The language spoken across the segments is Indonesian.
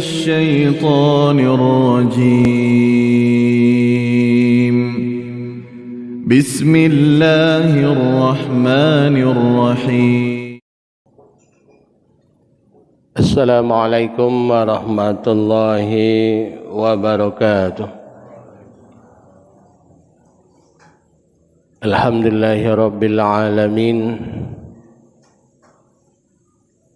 الشيطان الرجيم. بسم الله الرحمن الرحيم. السلام عليكم ورحمة الله وبركاته. الحمد لله رب العالمين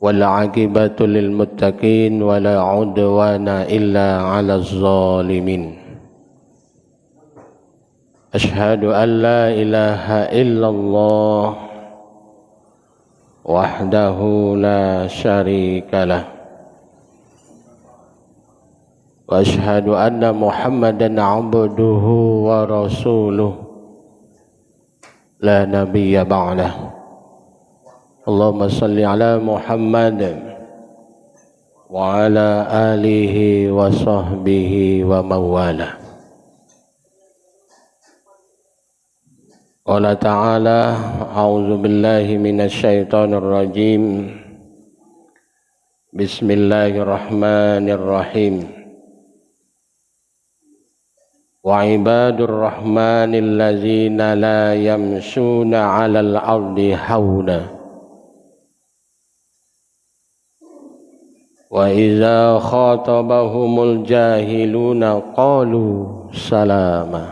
والعاقبة للمتقين ولا عدوان إلا على الظالمين. أشهد أن لا إله إلا الله وحده لا شريك له وأشهد أن محمدا عبده ورسوله لا نبي بعده. اللهم صل على محمد وعلى آله وصحبه ومن والاه. قال تعالى: أعوذ بالله من الشيطان الرجيم. بسم الله الرحمن الرحيم. وعباد الرحمن الذين لا يمشون على الأرض هونا وإذا خاطبهم الجاهلون قالوا سلاما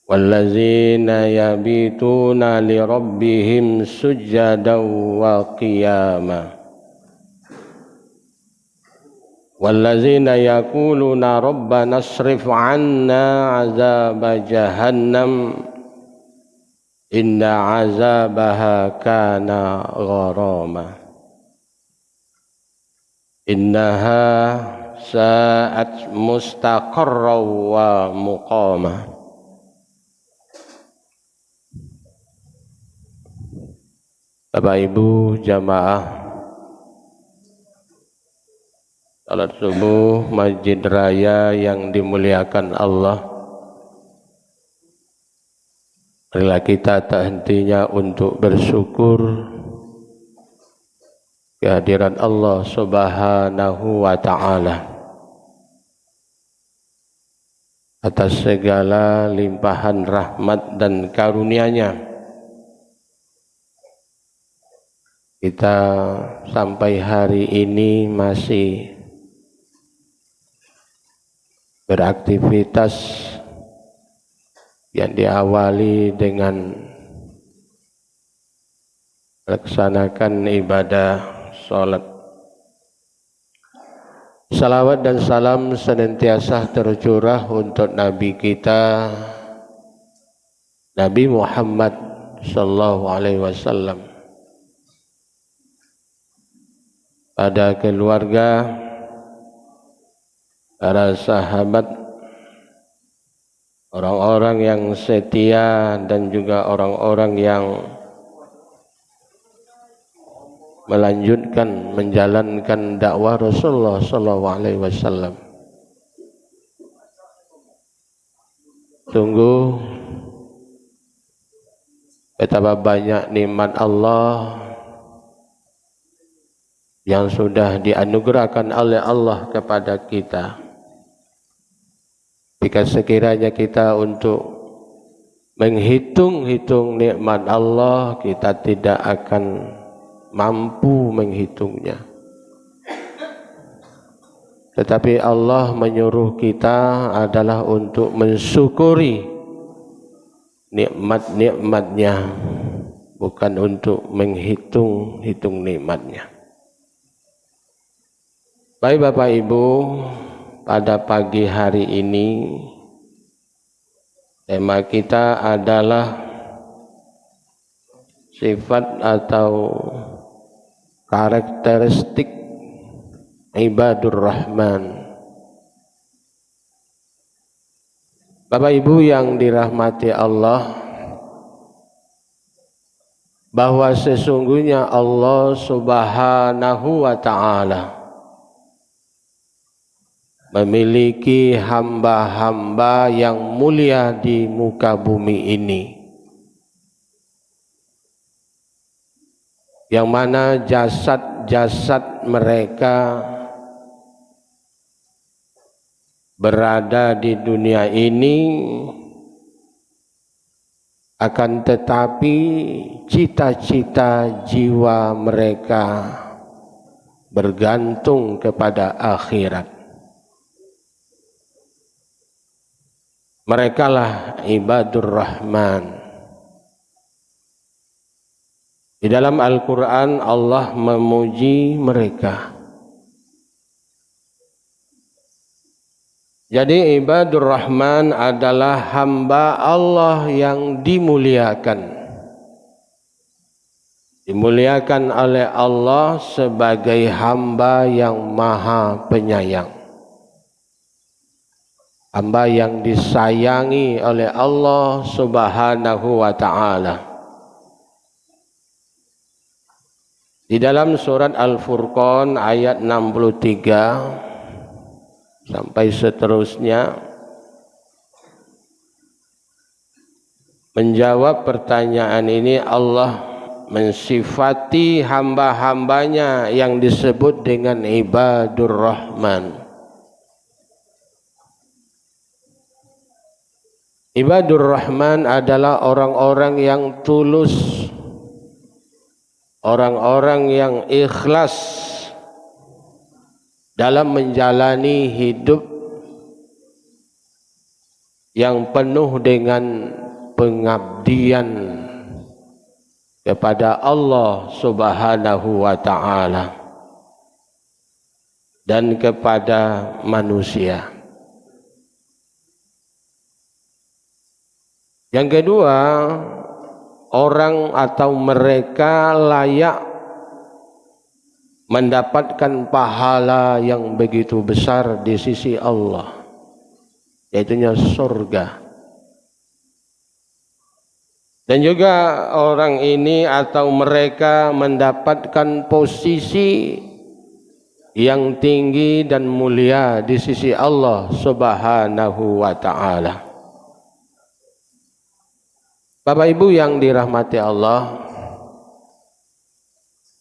والذين يبيتون لربهم سجدا وقياما والذين يقولون ربنا اصرف عنا عذاب جهنم إن عذابها كان غراما إنها ساءت مستقرا ومقاما. Bapak Ibu jamaah salat subuh Masjid Raya yang dimuliakan Allah, marilah kita tak hentinya untuk bersyukur kehadiran Allah Subhanahu wa ta'ala atas segala limpahan rahmat dan karunia-Nya. Kita sampai hari ini masih beraktivitas yang diawali dengan melaksanakan ibadah salat. Salawat dan salam senantiasa tercurah untuk Nabi kita, Nabi Muhammad sallallahu alaihi wasallam, pada keluarga, para sahabat, orang-orang yang setia dan juga orang-orang yang melanjutkan menjalankan dakwah Rasulullah sallallahu alaihi wasallam. Sungguh betapa banyak nikmat Allah yang sudah dianugerahkan oleh Allah kepada kita. Jika sekiranya kita untuk menghitung-hitung nikmat Allah, kita tidak akan mampu menghitungnya. Tetapi Allah menyuruh kita adalah untuk mensyukuri nikmat-nikmatnya, bukan untuk menghitung-hitung nikmatnya. Baik Bapak Ibu, pada pagi hari ini tema kita adalah sifat atau karakteristik ibadur rahman. Bapak Ibu yang dirahmati Allah, bahwa sesungguhnya Allah Subhanahu wa ta'ala memiliki hamba-hamba yang mulia di muka bumi ini, yang mana jasad jasad mereka berada di dunia ini, akan tetapi cita-cita jiwa mereka bergantung kepada akhirat. Merekalah ibadur rahman. Di dalam Al-Quran Allah memuji mereka. Jadi ibadur rahman adalah hamba Allah yang dimuliakan. Dimuliakan oleh Allah sebagai hamba yang maha penyayang. Hamba yang disayangi oleh Allah Subhanahu wa ta'ala. Di dalam surat Al-Furqan ayat 63 sampai seterusnya menjawab pertanyaan ini, Allah mensifati hamba-hambanya yang disebut dengan ibadur rahman. Ibadur rahman adalah orang-orang yang tulus, orang-orang yang ikhlas dalam menjalani hidup yang penuh dengan pengabdian kepada Allah Subhanahu wa ta'ala dan kepada manusia. Yang kedua, orang atau mereka layak mendapatkan pahala yang begitu besar di sisi Allah, yaitunya surga. Dan juga orang ini atau mereka mendapatkan posisi yang tinggi dan mulia di sisi Allah Subhanahu wa ta'ala. Bapak Ibu yang dirahmati Allah,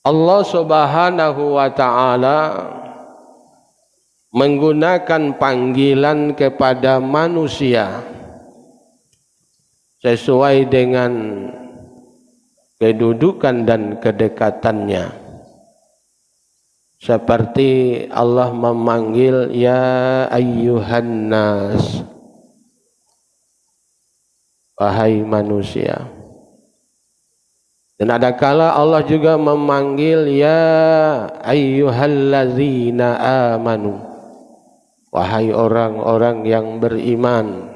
Allah Subhanahu wa ta'ala menggunakan panggilan kepada manusia sesuai dengan kedudukan dan kedekatannya. Seperti Allah memanggil ya ayyuhan nas, wahai manusia. Dan ada kala Allah juga memanggil ya ayyuhallazina amanu, wahai orang-orang yang beriman.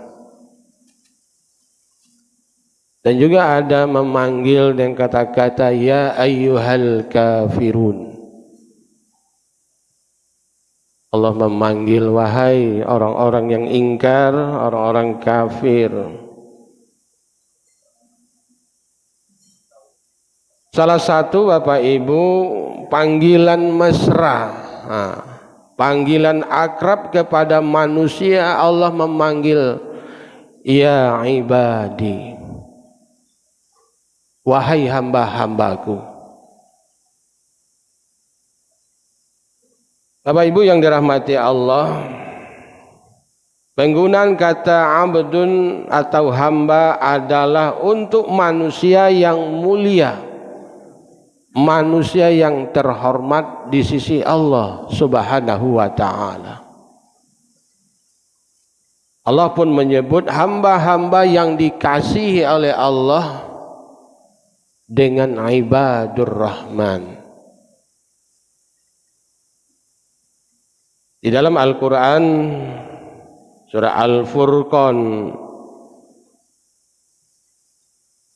Dan juga ada memanggil dengan kata-kata ya ayyuhal kafirun. Allah memanggil wahai orang-orang yang ingkar, orang-orang kafir. Salah satu Bapak Ibu panggilan mesra, panggilan akrab kepada manusia, Allah memanggil ya ibadi, wahai hamba-hambaku. Bapak Ibu yang dirahmati Allah, penggunaan kata abdun atau hamba adalah untuk manusia yang mulia, manusia yang terhormat di sisi Allah Subhanahu wa ta'ala. Allah pun menyebut hamba-hamba yang dikasihi oleh Allah dengan ibadur rahman. Di dalam Al-Quran surah Al-Furqan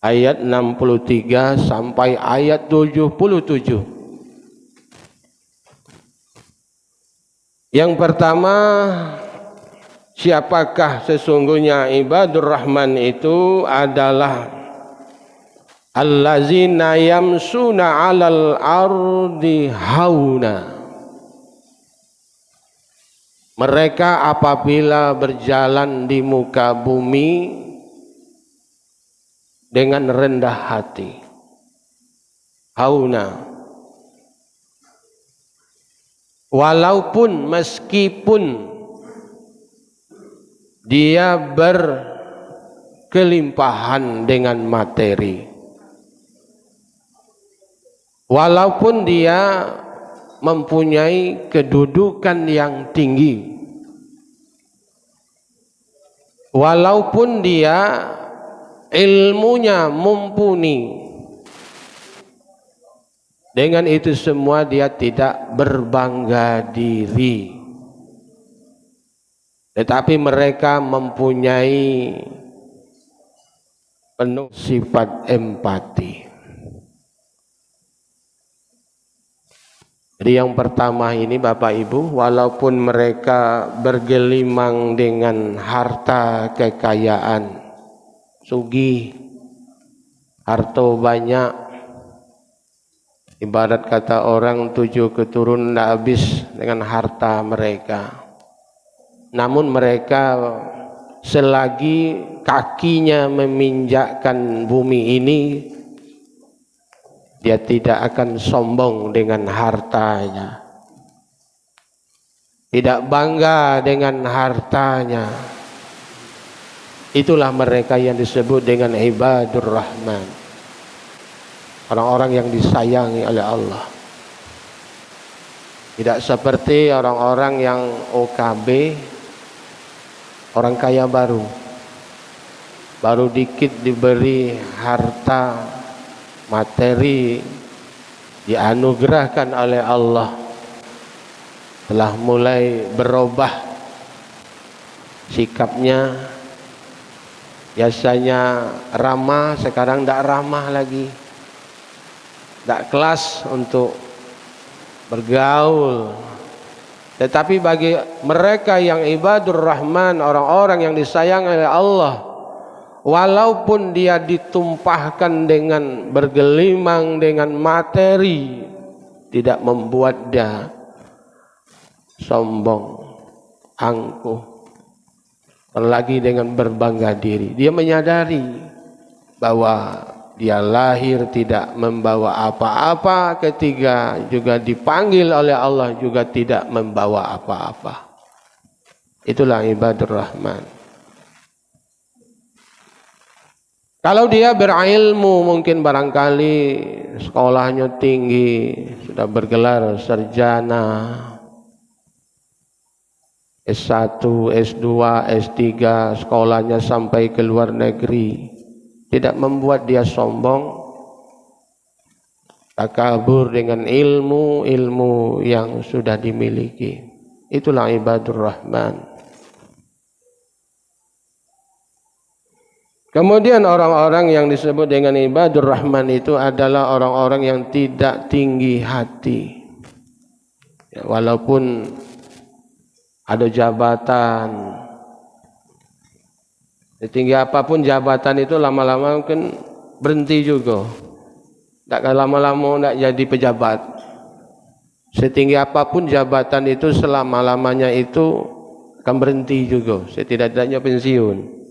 ayat 63 sampai ayat 77. Yang pertama, siapakah sesungguhnya ibadur rahman itu adalah allazina yamsuna 'alal ardi hauna. Mereka apabila berjalan di muka bumi dengan rendah hati. Hauna. walaupun meskipun dia berkelimpahan dengan materi, walaupun dia mempunyai kedudukan yang tinggi, walaupun dia ilmunya mumpuni, dengan itu semua dia tidak berbangga diri, tetapi mereka mempunyai penuh sifat empati. Jadi yang pertama ini Bapak Ibu, walaupun mereka bergelimang dengan harta kekayaan, sugih, harta banyak, ibarat kata orang 7 keturunan tidak habis dengan harta mereka, namun mereka selagi kakinya meminjakkan bumi ini, dia tidak akan sombong dengan hartanya, tidak bangga dengan hartanya. Itulah mereka yang disebut dengan ibadur rahman, orang-orang yang disayangi oleh Allah. Tidak seperti orang-orang yang OKB, orang kaya baru dikit diberi harta materi, dianugerahkan oleh Allah, telah mulai berubah sikapnya. Biasanya ramah, sekarang tidak ramah lagi, tidak kelas untuk bergaul. Tetapi bagi mereka yang ibadur rahman, orang-orang yang disayang oleh Allah, walaupun dia ditumpahkan dengan bergelimang dengan materi, tidak membuat dia sombong, angkuh, apalagi dengan berbangga diri. Dia menyadari bahwa dia lahir tidak membawa apa-apa, ketiga juga dipanggil oleh Allah juga tidak membawa apa-apa. Itulah ibadur rahman. Kalau dia berilmu, mungkin barangkali sekolahnya tinggi, sudah bergelar sarjana, S1, S2, S3, sekolahnya sampai ke luar negeri, tidak membuat dia sombong, takabur dengan ilmu yang sudah dimiliki. Itulah ibadur rahman. Kemudian orang-orang yang disebut dengan ibadur rahman itu adalah orang-orang yang tidak tinggi hati. Ya, walaupun ada jabatan, setinggi apapun jabatan itu lama-lama mungkin berhenti juga. Tak lama-lama tidak jadi pejabat. Setinggi apapun jabatan itu selama-lamanya itu akan berhenti juga. Setidak-tidaknya pensiun.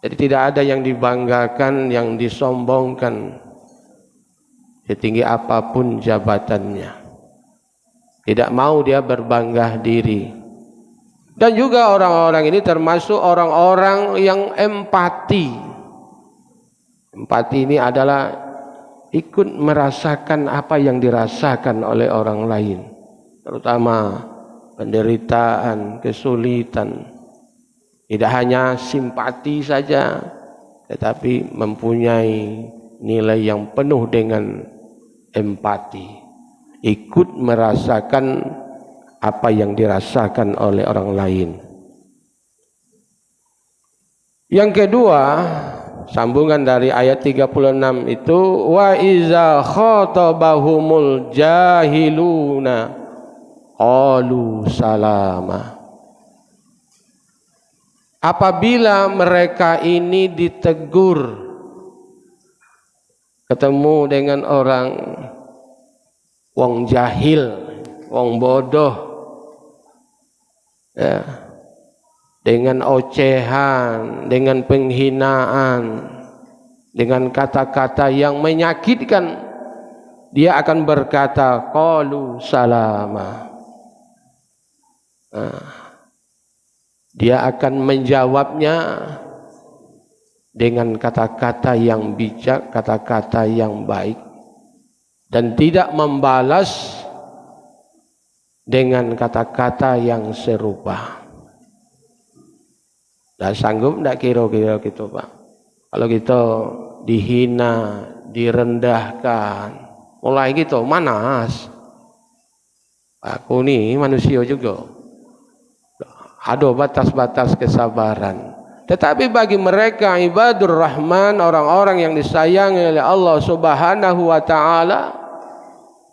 Jadi tidak ada yang dibanggakan, yang disombongkan, setinggi apapun jabatannya. Tidak mau dia berbangga diri. Dan juga orang-orang ini termasuk orang-orang yang empati. Empati ini adalah ikut merasakan apa yang dirasakan oleh orang lain, terutama penderitaan, kesulitan. Tidak hanya simpati saja, tetapi mempunyai nilai yang penuh dengan empati, ikut merasakan apa yang dirasakan oleh orang lain. Yang kedua, sambungan dari ayat 36 itu, wa iza khatabahumul jahiluna qalu salama. Apabila mereka ini ditegur, ketemu dengan orang wong jahil, wong bodoh, ya, dengan ocehan, dengan penghinaan, dengan kata-kata yang menyakitkan, dia akan berkata qalu salama. Dia akan menjawabnya dengan kata-kata yang bijak, kata-kata yang baik, dan tidak membalas dengan kata-kata yang serupa. Tidak sanggup tidak kira-kira gitu Pak. Kalau kita dihina, direndahkan, mulai gitu manas. Aku nih manusia juga. Ada batas-batas kesabaran. Tetapi bagi mereka ibadur rahman, orang-orang yang disayangi oleh Allah Subhanahu wa taala,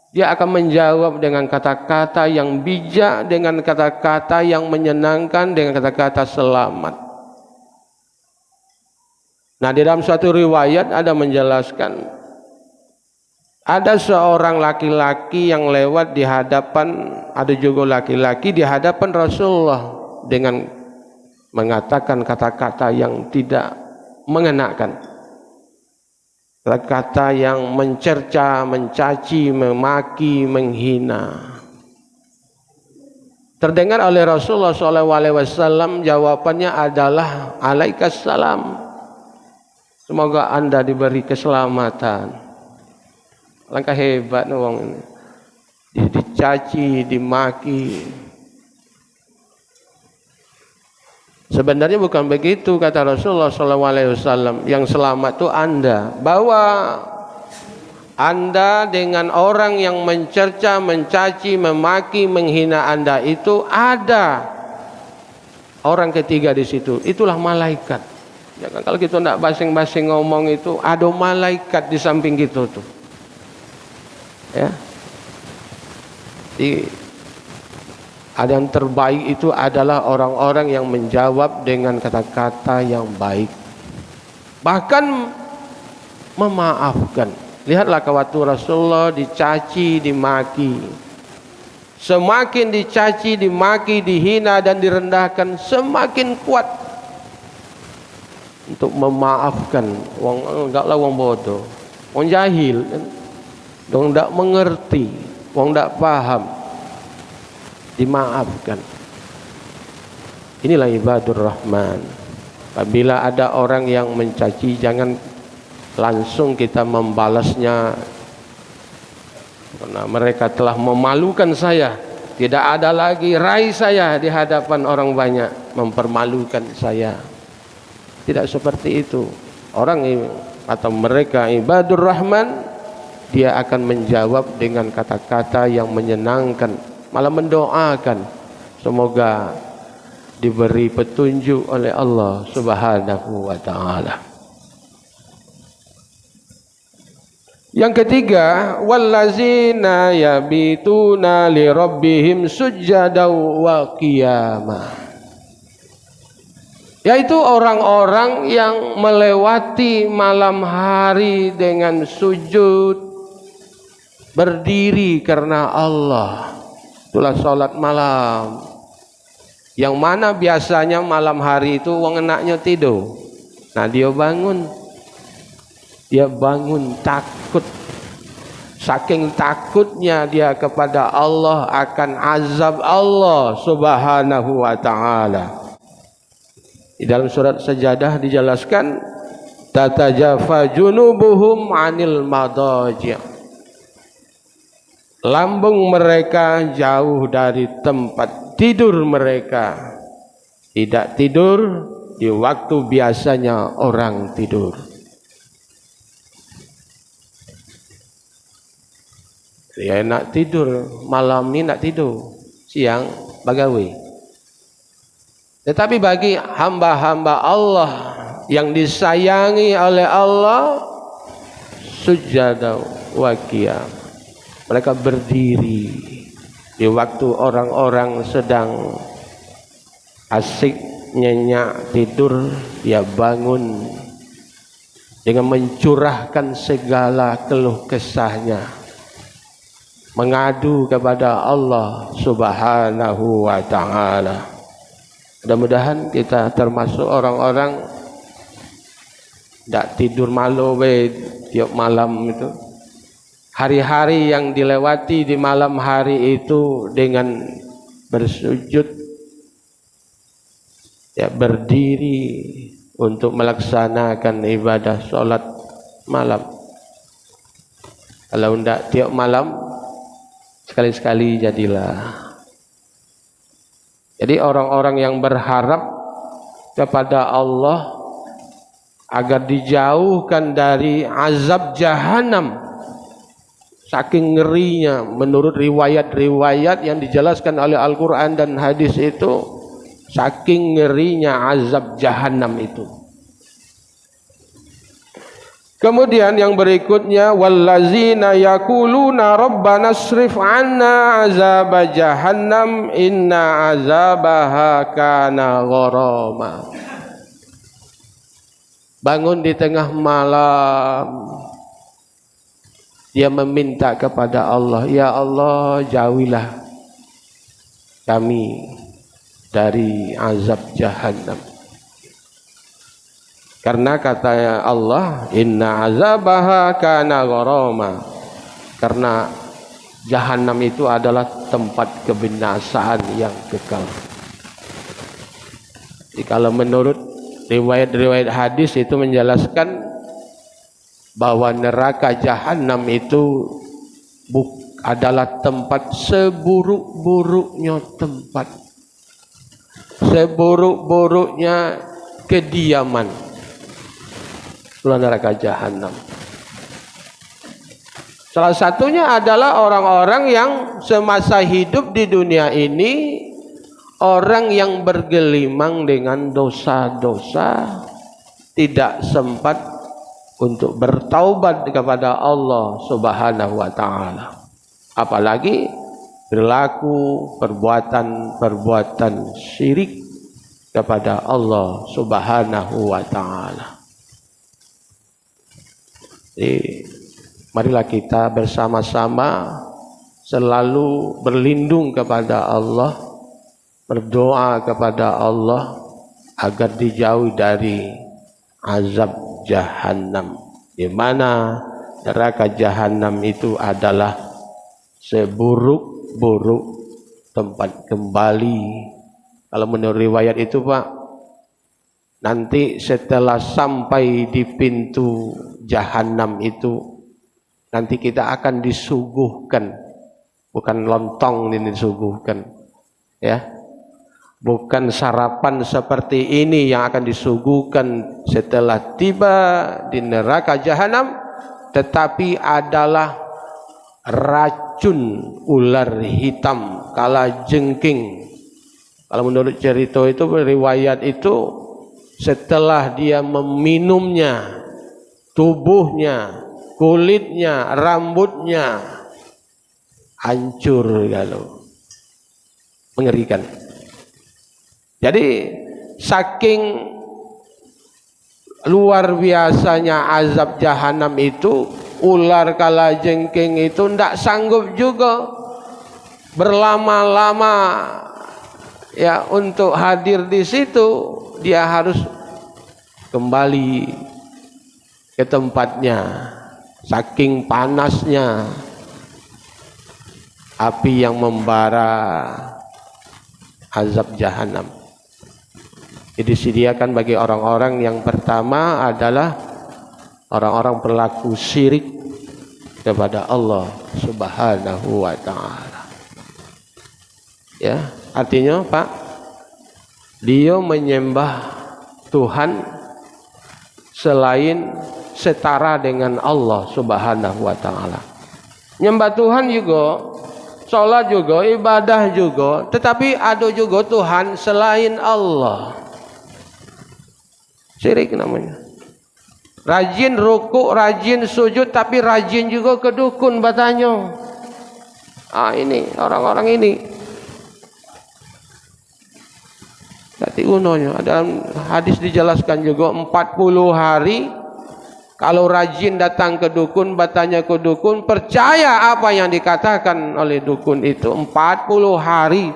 dia akan menjawab dengan kata-kata yang bijak, dengan kata-kata yang menyenangkan, dengan kata-kata selamat. Nah, di dalam suatu riwayat ada menjelaskan, ada seorang laki-laki yang lewat di hadapan, ada juga laki-laki di hadapan Rasulullah dengan mengatakan kata-kata yang tidak mengenakan, kata-kata yang mencerca, mencaci, memaki, menghina. Terdengar oleh Rasulullah SAW, jawabannya adalah alaikassalam. Semoga Anda diberi keselamatan. Langkah hebat wong ini. Dicaci, dimaki. Sebenarnya bukan begitu kata Rasulullah SAW. Yang selamat itu Anda. Bahwa Anda dengan orang yang mencerca, mencaci, memaki, menghina Anda itu ada orang ketiga di situ. Itulah malaikat. Jangan kalau kita tidak basing-basing ngomong itu, ada malaikat di samping kita tuh. Ya. Ada yang terbaik itu adalah orang-orang yang menjawab dengan kata-kata yang baik, bahkan memaafkan. Lihatlah waktu Rasulullah dicaci, dimaki, semakin dicaci, dimaki, dihina dan direndahkan, semakin kuat untuk memaafkan. Wong enggaklah wong bodoh, wong jahil, wong tidak mengerti, wong tidak paham, dimaafkan. Inilah ibadur rahman. Apabila ada orang yang mencaci, jangan langsung kita membalasnya, karena mereka telah memalukan saya. Tidak ada lagi raih saya di hadapan orang banyak, mempermalukan saya. Tidak seperti itu. Orang atau mereka ibadur rahman, dia akan menjawab dengan kata-kata yang menyenangkan, malah mendoakan semoga diberi petunjuk oleh Allah Subhanahu wa taala. Yang ketiga, wallazina yabituna li rabbihim sujjadan wa qiyamah. Yaitu orang-orang yang melewati malam hari dengan sujud, berdiri karena Allah. Itulah salat malam. Yang mana biasanya malam hari itu wong enaknya tidur. Nah, dia bangun. Dia bangun takut. Saking takutnya dia kepada Allah akan azab Allah Subhanahu wa taala. Di dalam surat Sajadah dijelaskan, tatajafa junubuhum 'anil madaji'. Lambung mereka jauh dari tempat tidur mereka. Tidak tidur di waktu biasanya orang tidur. Dia nak tidur malam ni, nak tidur siang bagawe. Tetapi bagi hamba-hamba Allah yang disayangi oleh Allah, sujada wa qiyam, mereka berdiri di waktu orang-orang sedang asik nyenyak tidur. Dia bangun dengan mencurahkan segala keluh kesahnya, mengadu kepada Allah Subhanahu wa taala. Mudah-mudahan kita termasuk orang-orang tidak tidur malam tiap malam itu. Hari-hari yang dilewati di malam hari itu dengan bersujud, ya berdiri untuk melaksanakan ibadah sholat malam. Kalau tidak tiap malam, sekali-sekali jadilah. Jadi orang-orang yang berharap kepada Allah agar dijauhkan dari azab jahanam, saking ngerinya menurut riwayat-riwayat yang dijelaskan oleh Al-Quran dan hadis itu, saking ngerinya azab jahanam itu. Kemudian yang berikutnya, wallazina yaquluna rabbana asrif 'anna azab jahannam inna azabaha kana gharama. Bangun di tengah malam, dia meminta kepada Allah, ya Allah, jauhilah kami dari azab jahannam. Karena kata Allah, inna azabaha kana gharama. Karena jahanam itu adalah tempat kebinasaan yang kekal. Jadi kalau menurut riwayat-riwayat hadis itu menjelaskan bahwa neraka jahanam itu adalah tempat seburuk-buruknya tempat, seburuk-buruknya kediaman. Neraka jahanam. Salah satunya adalah orang-orang yang semasa hidup di dunia ini, orang yang bergelimang dengan dosa-dosa, tidak sempat untuk bertaubat kepada Allah Subhanahu wa taala. Apalagi berlaku perbuatan syirik kepada Allah Subhanahu wa taala. Jadi, marilah kita bersama-sama selalu berlindung kepada Allah, berdoa kepada Allah agar dijauhi dari azab jahanam, di mana neraka jahanam itu adalah seburuk-buruk tempat kembali. Kalau menurut riwayat itu, Pak, nanti setelah sampai di pintu jahanam itu, nanti kita akan disuguhkan, bukan lontong ini disuguhkan, ya, bukan sarapan seperti ini yang akan disuguhkan setelah tiba di neraka jahanam, tetapi adalah racun ular hitam kalajengking. Kalau menurut cerita itu, riwayat itu, setelah dia meminumnya, tubuhnya, kulitnya, rambutnya hancur, kalau mengerikan. Jadi saking luar biasanya azab jahanam itu, ular kalajengking itu tidak sanggup juga berlama-lama ya untuk hadir di situ. Dia harus kembali ke tempatnya, saking panasnya api yang membara azab jahanam. Jadi disediakan bagi orang-orang yang pertama adalah orang-orang berlaku syirik kepada Allah Subhanahu wa taala. Ya, artinya, Pak, dia menyembah Tuhan selain setara dengan Allah Subhanahu wa taala. Nyembah Tuhan juga, sholat juga, ibadah juga, tetapi ada juga Tuhan selain Allah. Syirik namanya. Rajin rukuk, rajin sujud, tapi rajin juga ke dukun batanya. Ini orang-orang ini. Berarti unonya. Dalam hadis dijelaskan juga 40 hari kalau rajin datang ke dukun, bertanya ke dukun, percaya apa yang dikatakan oleh dukun itu, 40 hari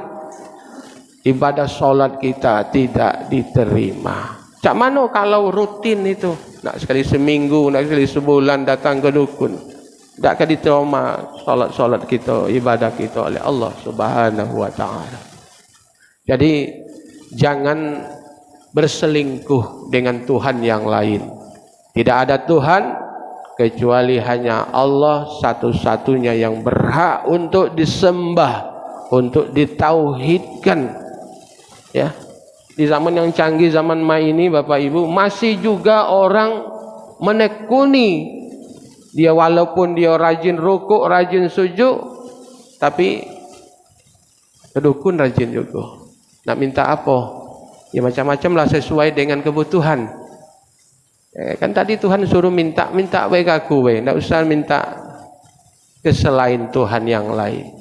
ibadah sholat kita tidak diterima. Cak mana kalau rutin itu, nak sekali seminggu, nak sekali sebulan datang ke dukun, tak akan diterima sholat kita, ibadah kita oleh Allah Subhanahu wa taala. Jadi jangan berselingkuh dengan Tuhan yang lain. Tidak ada Tuhan kecuali hanya Allah satu-satunya yang berhak untuk disembah, untuk ditauhidkan. Ya, di zaman yang canggih, zaman ini Bapak Ibu, masih juga orang menekuni dia, walaupun dia rajin rukuk, rajin sujud, tapi kedukun rajin juga. Nak minta apa? Ya macam-macam lah sesuai dengan kebutuhan. Kan tadi Tuhan suruh minta baik aku, tidak usah minta ke selain Tuhan yang lain.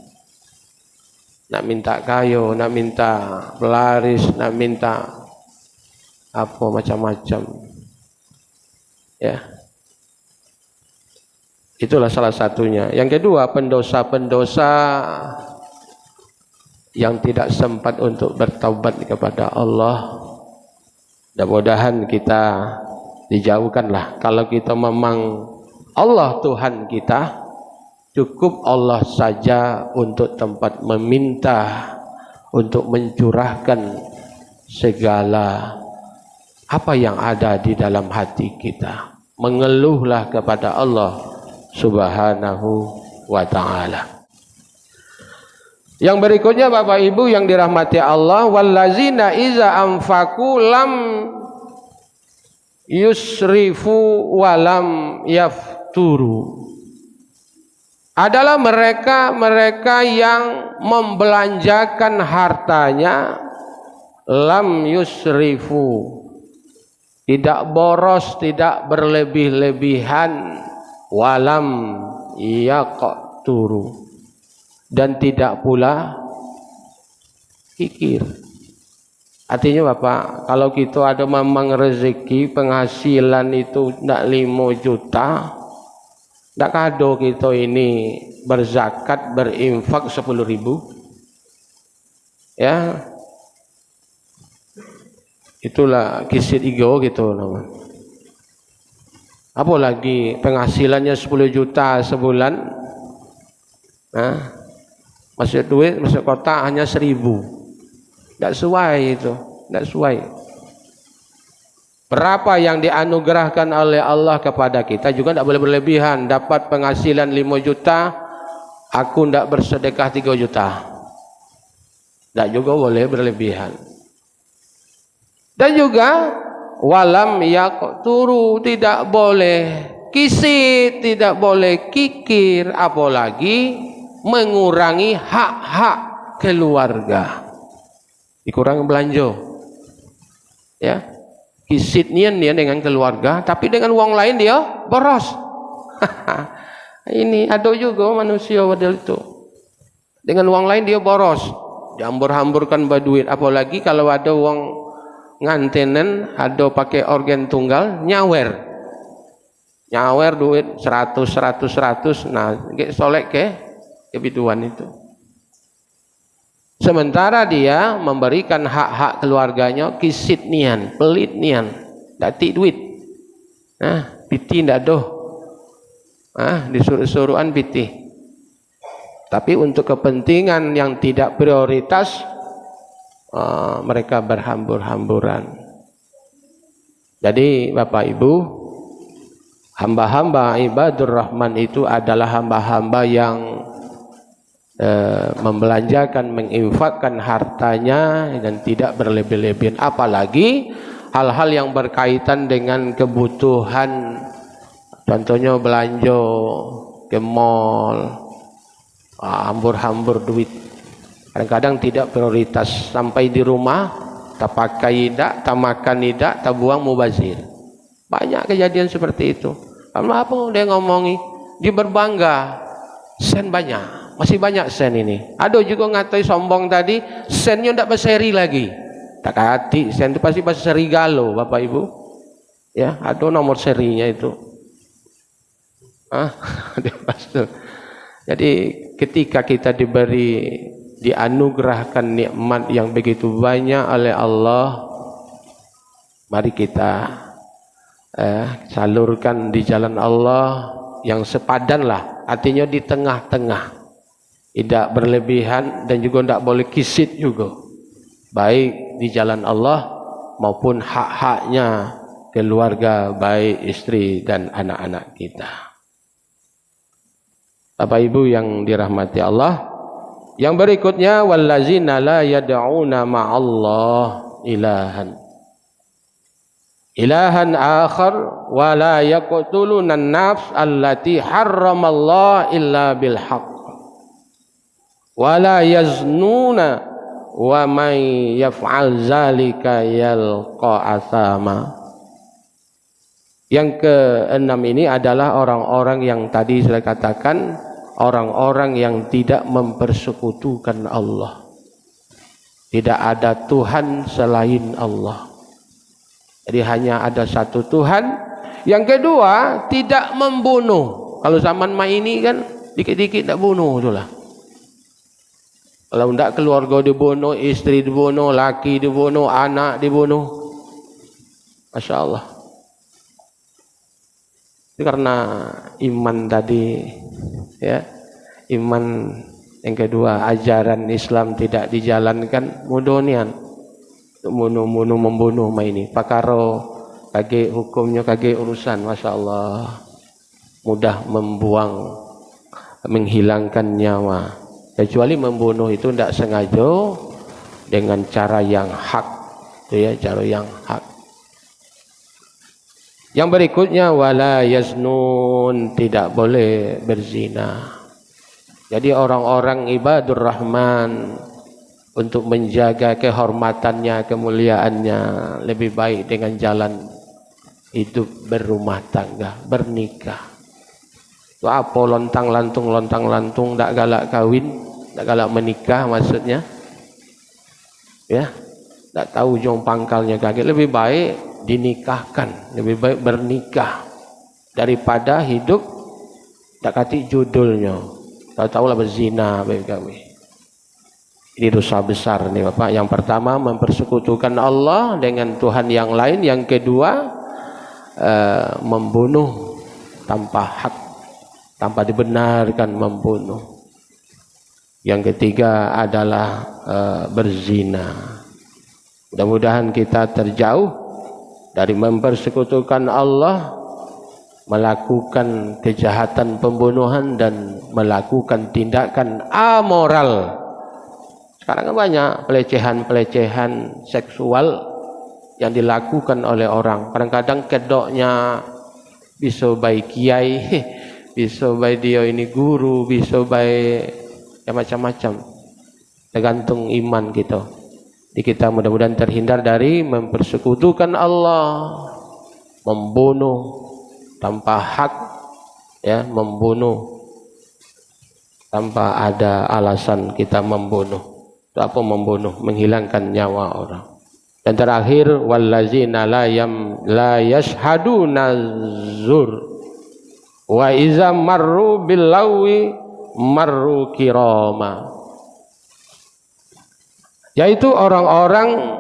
Nak minta kayu, nak minta pelaris, nak minta apa macam-macam. Ya. Itulah salah satunya. Yang kedua, pendosa-pendosa yang tidak sempat untuk bertaubat kepada Allah. Mudah-mudahan kita dijauhkanlah. Kalau kita memang Allah Tuhan kita, cukup Allah saja untuk tempat meminta, untuk mencurahkan segala apa yang ada di dalam hati kita. Mengeluhlah kepada Allah Subhanahu wa ta'ala. Yang berikutnya Bapak Ibu yang dirahmati Allah, wallazina iza anfaqu lam yusrifu walam yafturu. Adalah mereka yang membelanjakan hartanya lam yusrifu, tidak boros, tidak berlebih-lebihan, walam yaqturu, dan tidak pula kikir. Artinya Bapak, kalau kita ada memang rezeki penghasilan itu tidak 5 juta, tidak kado kita ini berzakat, berinfak 10.000, ya itulah kisit ego gitu namanya. Apalagi penghasilannya 10 juta sebulan, masuk duit, masuk kota hanya 1.000. Tidak sesuai itu, tidak sesuai. Berapa yang dianugerahkan oleh Allah kepada kita juga tidak boleh berlebihan. Dapat penghasilan 5 juta, aku tidak bersedekah 3 juta. Tidak juga boleh berlebihan. Dan juga walam yaqturu, tidak boleh kisit, tidak boleh kikir, apalagi mengurangi hak-hak keluarga. Dikurangi belanja. Ya. Kisitnya dia dengan keluarga, tapi dengan uang lain dia boros. Ini ada juga manusia model itu. Dengan uang lain dia boros. Diambur-hamburkan berduit, apalagi kalau ada uang ngantenan, ada pakai organ tunggal, nyawer duit 100, nah solek ke kebiduan itu. Sementara dia memberikan hak-hak keluarganya kisit nian, pelit nian, dati duit. Piti ndak doh. Disuruh-suruhan piti. Tapi untuk kepentingan yang tidak prioritas, mereka berhambur-hamburan. Jadi Bapak Ibu, hamba-hamba ibadur Rahman itu adalah hamba-hamba yang membelanjakan, menginfakkan hartanya dan tidak berlebih-lebihan, apalagi hal-hal yang berkaitan dengan kebutuhan, contohnya belanja ke mall, hambur-hambur duit. Kadang-kadang tidak prioritas, sampai di rumah tak pakai tidak, tak makan tidak, tak buang mubazir. Banyak kejadian seperti itu. Apa dia ngomongi? Dia berbangga, sen banyak. Masih banyak sen ini. Ada juga ngatai sombong tadi, sennya tidak berseri lagi. Tak hati, sen itu pasti berseri galo, Bapak Ibu. Ya, ada nomor serinya itu. Jadi ketika kita dianugerahkan nikmat yang begitu banyak oleh Allah, mari kita salurkan di jalan Allah yang sepadan lah. Artinya di tengah-tengah. Tidak berlebihan dan juga tidak boleh kisit juga. Baik di jalan Allah maupun hak-haknya keluarga, baik istri dan anak-anak kita. Bapak Ibu yang dirahmati Allah, yang berikutnya wallazina la yad'una ma'allah ilahan akhar wa la yaqtuluna an-nafs allati harramallah illa bil haqq wa la yaznuna wa man yaf'al zalika yalqa asama. Yang keenam ini adalah orang-orang yang tadi saya katakan, orang-orang yang tidak mempersekutukan Allah. Tidak ada Tuhan selain Allah. Jadi hanya ada satu Tuhan. Yang kedua, tidak membunuh. Kalau zaman ini kan dikit-dikit tak bunuh itulah. Kalau tidak keluarga dibunuh, istri dibunuh, laki dibunuh, anak dibunuh. Masya Allah. Itu karena iman tadi, ya, iman yang kedua, ajaran Islam tidak dijalankan, mudonian, bunuh membunuh ini, pakaro, kage hukumnya, kage urusan, masya Allah, mudah membuang, menghilangkan nyawa, kecuali membunuh itu tidak sengaja dengan cara yang hak, itu ya, cara yang hak. Yang berikutnya wala yaznun, tidak boleh berzina. Jadi orang-orang ibadur rahman untuk menjaga kehormatannya, kemuliaannya lebih baik dengan jalan hidup berumah tangga, bernikah. Itu apa lontang-lantung tak galak kawin, tak galak menikah maksudnya. Ya, tak tahu ujung pangkalnya kaget, lebih baik dinikahkan, lebih baik bernikah daripada hidup tak kati judulnya, tahu-tahu lah berzina, baik-baik. Ini dosa besar nih Bapak. Yang pertama mempersekutukan Allah dengan Tuhan yang lain. Yang kedua membunuh tanpa hak, tanpa dibenarkan membunuh. Yang ketiga adalah berzina. Mudah-mudahan kita terjauh dari mempersekutukan Allah, melakukan kejahatan pembunuhan dan melakukan tindakan amoral. Sekarang kan banyak pelecehan seksual yang dilakukan oleh orang. Kadang-kadang kedoknya bisa baik kiai, bisa baik dia ini guru, bisa baik ya macam-macam. Tergantung iman kita. Jadi kita mudah-mudahan terhindar dari mempersekutukan Allah, membunuh tanpa hak, ya, membunuh tanpa ada alasan kita membunuh. Itu apa membunuh? Menghilangkan nyawa orang. Dan terakhir wallazina la yashhaduna zur wa iza marru bil lawi marru kirama. Yaitu orang-orang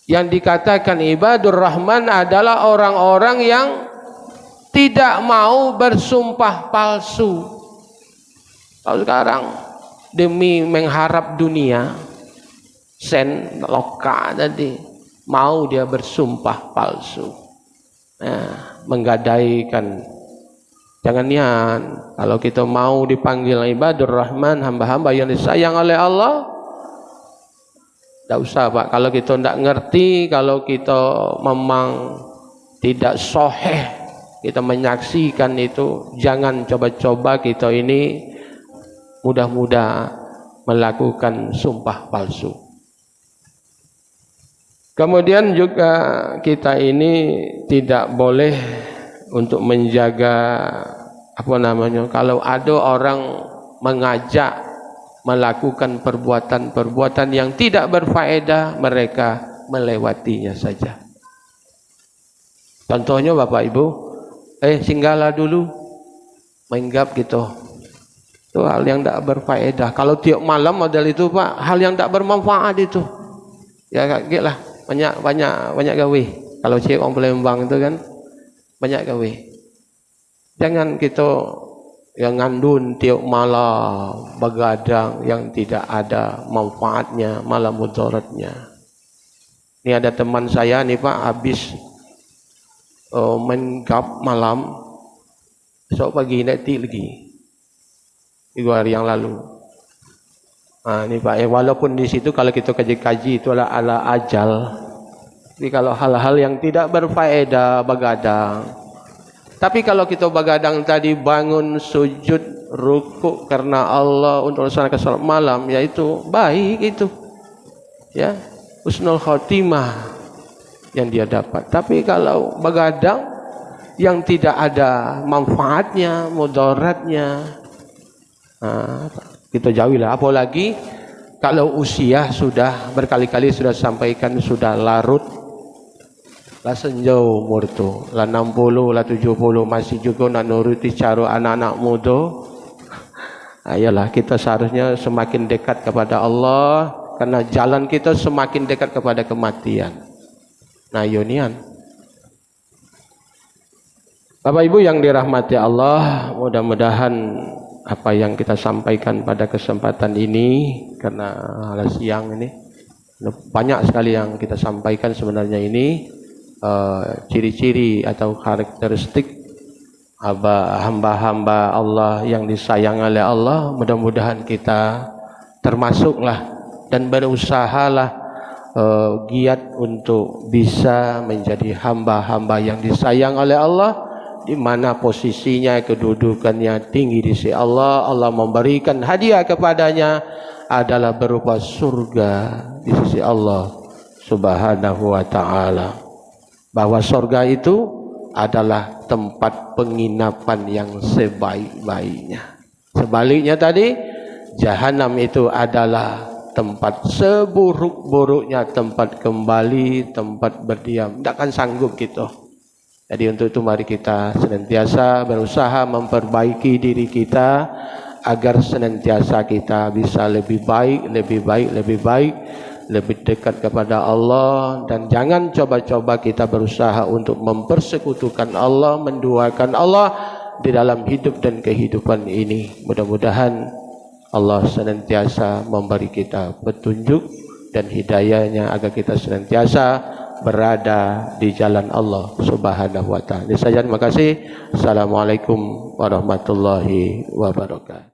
yang dikatakan ibadur rahman adalah orang-orang yang tidak mau bersumpah palsu. Kalau sekarang demi mengharap dunia, sen loka tadi, mau dia bersumpah palsu, menggadaikan. Jangan niat. Kalau kita mau dipanggil ibadur rahman, hamba-hamba yang disayang oleh Allah, tidak usah Pak. Kalau kita tidak ngerti, kalau kita memang tidak soheh, kita menyaksikan itu, jangan coba-coba kita ini mudah-mudah melakukan sumpah palsu. Kemudian juga kita ini tidak boleh untuk menjaga kalau ada orang mengajak melakukan perbuatan-perbuatan yang tidak berfaedah, mereka melewatinya saja. Contohnya Bapak Ibu, singgahlah dulu, menggap gitu. Itu hal yang tidak berfaedah. Kalau tiap malam model itu Pak, hal yang tidak bermanfaat itu. Ya kaget lah, banyak gawe. Kalau cewek orang Palembang itu kan banyak gawe. Jangan kita yang ngandun tiap malam begadang yang tidak ada manfaatnya, malah mudaratnya. Ini ada teman saya nih Pak, habis main golf malam, besok pagi nanti lagi, 3 hari yang lalu. Nah, ini Pak, walaupun di situ kalau kita kaji-kaji itu ala ajal. Jadi kalau hal-hal yang tidak berfaedah begadang. Tapi kalau kita begadang tadi bangun sujud rukuk karena Allah untuk melaksanakan salat malam, yaitu baik itu. Ya, husnul khotimah yang dia dapat. Tapi kalau begadang yang tidak ada manfaatnya, mudaratnya, kita jauhilah. Apalagi kalau usia sudah berkali-kali sudah sampaikan sudah larut, lah senjau umur tu, lah 60, lah 70 masih juga nak nuruti cara anak-anak muda. Ayolah, kita seharusnya semakin dekat kepada Allah. Karena jalan kita semakin dekat kepada kematian. Nah, yonian. Bapak Ibu yang dirahmati Allah, mudah-mudahan apa yang kita sampaikan pada kesempatan ini, karena siang ini banyak sekali yang kita sampaikan sebenarnya ini, ciri-ciri atau karakteristik hamba-hamba Allah yang disayang oleh Allah. Mudah-mudahan kita termasuklah dan berusahalah giat untuk bisa menjadi hamba-hamba yang disayang oleh Allah, di mana posisinya, kedudukannya tinggi di sisi Allah. Allah memberikan hadiah kepadanya adalah berupa surga di sisi Allah Subhanahu wa ta'ala. Bahwa surga itu adalah tempat penginapan yang sebaik-baiknya. Sebaliknya tadi, jahanam itu adalah tempat seburuk-buruknya tempat kembali, tempat berdiam. Tidak akan sanggup kita. Jadi untuk itu mari kita senantiasa berusaha memperbaiki diri kita agar senantiasa kita bisa lebih baik, lebih dekat kepada Allah. Dan jangan coba-coba kita berusaha untuk mempersekutukan Allah, menduakan Allah di dalam hidup dan kehidupan ini. Mudah-mudahan Allah senantiasa memberi kita petunjuk dan hidayahnya agar kita senantiasa berada di jalan Allah Subhanahu wa ta'ala. Ini saja, terima kasih. Assalamualaikum warahmatullahi wabarakatuh.